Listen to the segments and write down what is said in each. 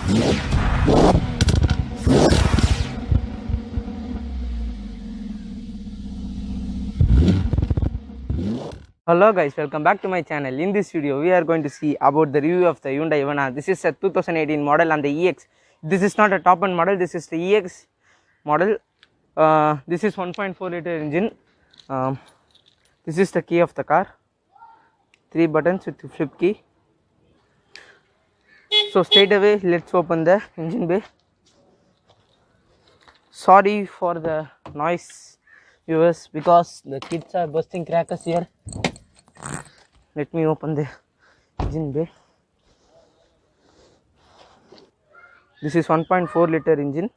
Hello guys, welcome back to my channel. In this video we are going to see about the review of the Hyundai Verna. This is a 2018 model and the EX. This is not a top end model, this is the EX model. This is 1.4 liter engine. This is the key of the car, 3 buttons with the flip key. So straight away let's open the engine bay. Sorry for the noise viewers, because the kids are busting crackers here. Let me open the engine bay. This is 1.4 liter engine,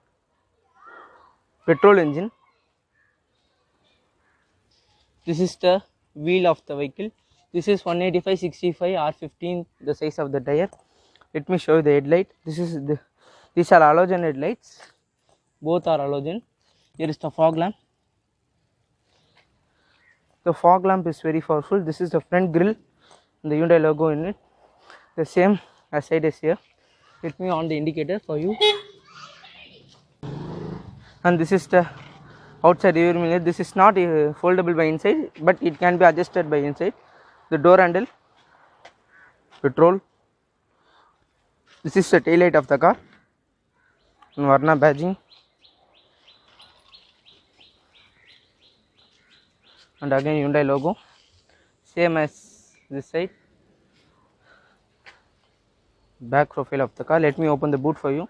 petrol engine. This is the wheel of the vehicle. This is 185/65 R15, the size of the tire. Let me show you the headlight. These are halogen headlights. Both are halogen. Here is the fog lamp. The fog lamp is very powerful. This is the front grille, the Hyundai logo in it, the same as side is here. Let me on the indicator for you. And this is the outside rear mirror. This is not foldable by inside, but it can be adjusted by inside. The door handle, petrol. This is the tail light of the car, and Verna badging, and again Hyundai logo, same as this side. Back profile of the car. Let me open the boot for you.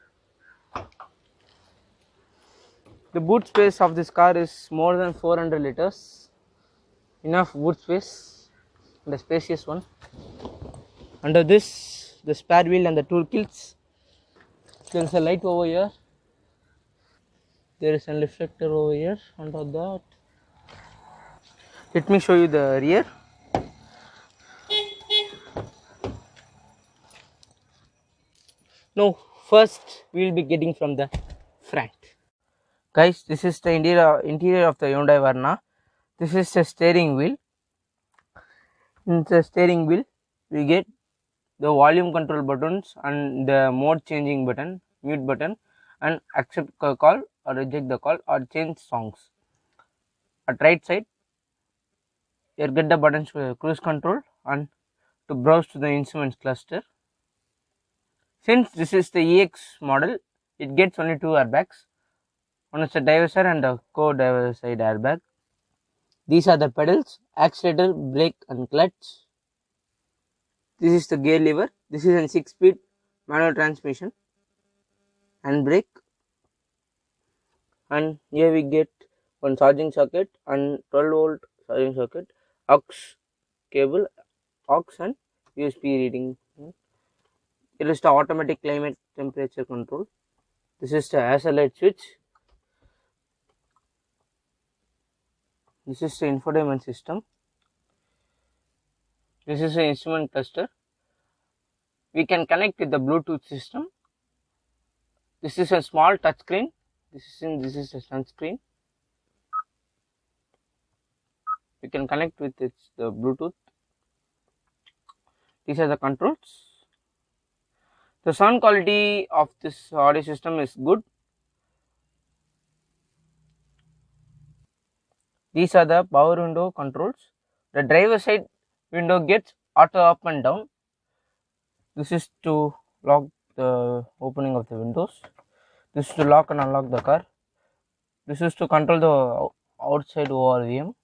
The boot space of this car is more than 400 liters. Enough boot space, and a spacious one. Under this, the spare wheel and the tool kits. There is a light over here. There is a reflector over here. Under that, let me show you the rear. No, first we will be getting from the front. Guys, this is the interior of the Hyundai Verna. This is the steering wheel. In the steering wheel, we get the volume control buttons and the mode changing button, mute button, and accept a call or reject the call or change songs. At right side, you get the buttons for cruise control and to browse to the instruments cluster. Since this is the EX model, it gets only 2 airbags. One is the driver side and the co-driver side airbag. These are the pedals: accelerator, brake and clutch. This is the gear lever. This is a 6-speed manual transmission and brake. And here we get one charging socket and 12-volt charging socket, aux cable, aux and USB reading. Here is the automatic climate temperature control. This is the hazard light switch. This is the infotainment system. This is the instrument cluster. We can connect with the Bluetooth system. This is a small touch screen. This is a touch screen. We can connect with the Bluetooth. These are the controls. The sound quality of this audio system is good. These are the power window controls. The driver side window gets auto up and down. This is to lock the opening of the windows. This is to lock and unlock the car. This is to control the outside ORVM.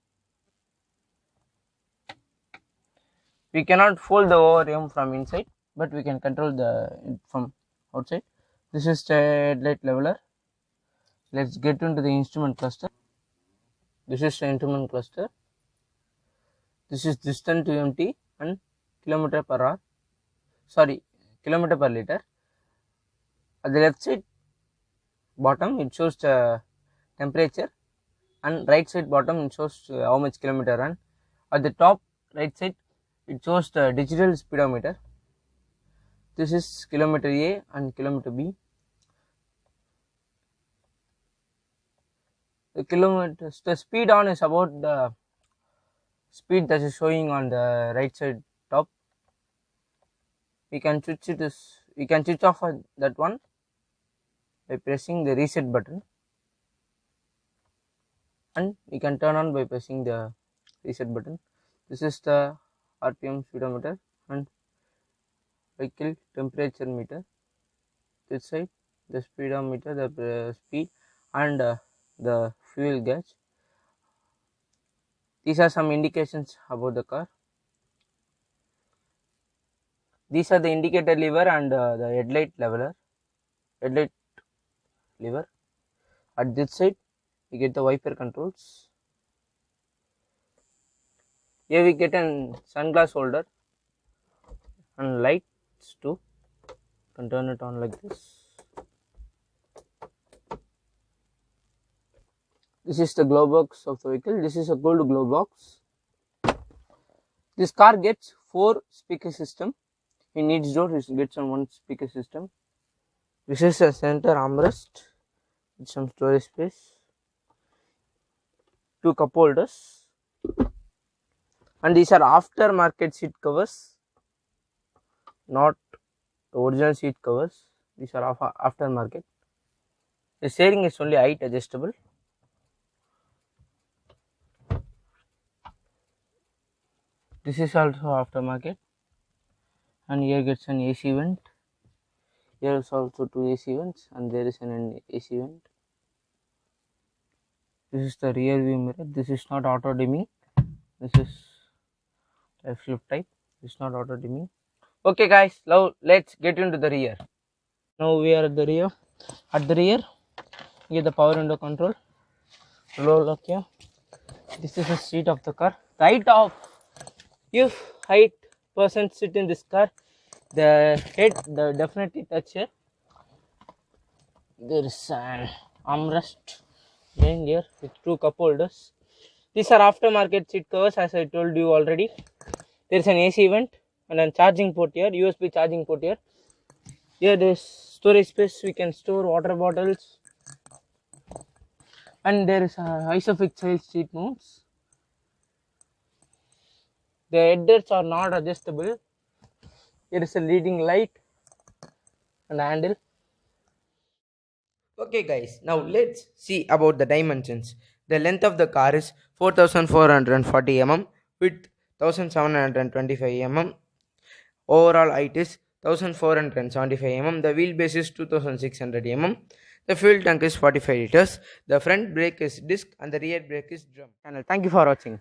We cannot fold the ORVM from inside, but we can control it from outside. This is the headlight leveler. Let's get into the instrument cluster. This is the instrument cluster. This is distance to empty and kilometer per liter. At the left side bottom it shows the temperature, and right side bottom it shows how much kilometer run. At the top right side it shows the digital speedometer. This is kilometer A and kilometer B. The speed on is about the speed that is showing on the right side top. We can switch off that one by pressing the reset button, and we can turn on by pressing the reset button. This is the RPM speedometer and vehicle temperature meter. This side the speedometer, the speed, and the fuel gauge. These are some indications about the car. These are the indicator lever and the headlight lever. At this side we get the wiper controls. Here we get an sunglass holder and lights too. You can turn it on like this. This is the glove box of the vehicle. This is a gold glove box. This car gets 4 speaker system. In each door it gets on 1 speaker system. This is a center armrest with some storage space. 2 cup holders. And these are aftermarket seat covers, not the original seat covers. These are aftermarket. The steering is only height adjustable. This is also aftermarket, and here gets an AC vent. Here is also 2 AC vents, and there is an AC vent. This is the rear view mirror. This is not auto dimming. This is flip type. This is not auto dimming. Okay guys, now let's get into the rear. Now we are at the rear. At the rear, you get the power window control, low lock here. This is the seat of the car. The height of, if height person sit in this car, the head definitely touch here. There is an armrest in here with 2 cup holders. These are aftermarket seat covers, as I told you already. There is an AC vent and a charging port here, USB charging port here. Here there is storage space. We can store water bottles, and there is a Isofix style seat mounts. The headers are not adjustable. Here is a leading light and handle. Okay guys, now let's see about the dimensions. The length of the car is 4440 mm, width 1725 mm. Overall height is 1475 mm. The wheelbase is 2600 mm. The fuel tank is 45 liters. The front brake is disc and the rear brake is drum. Thank you for watching.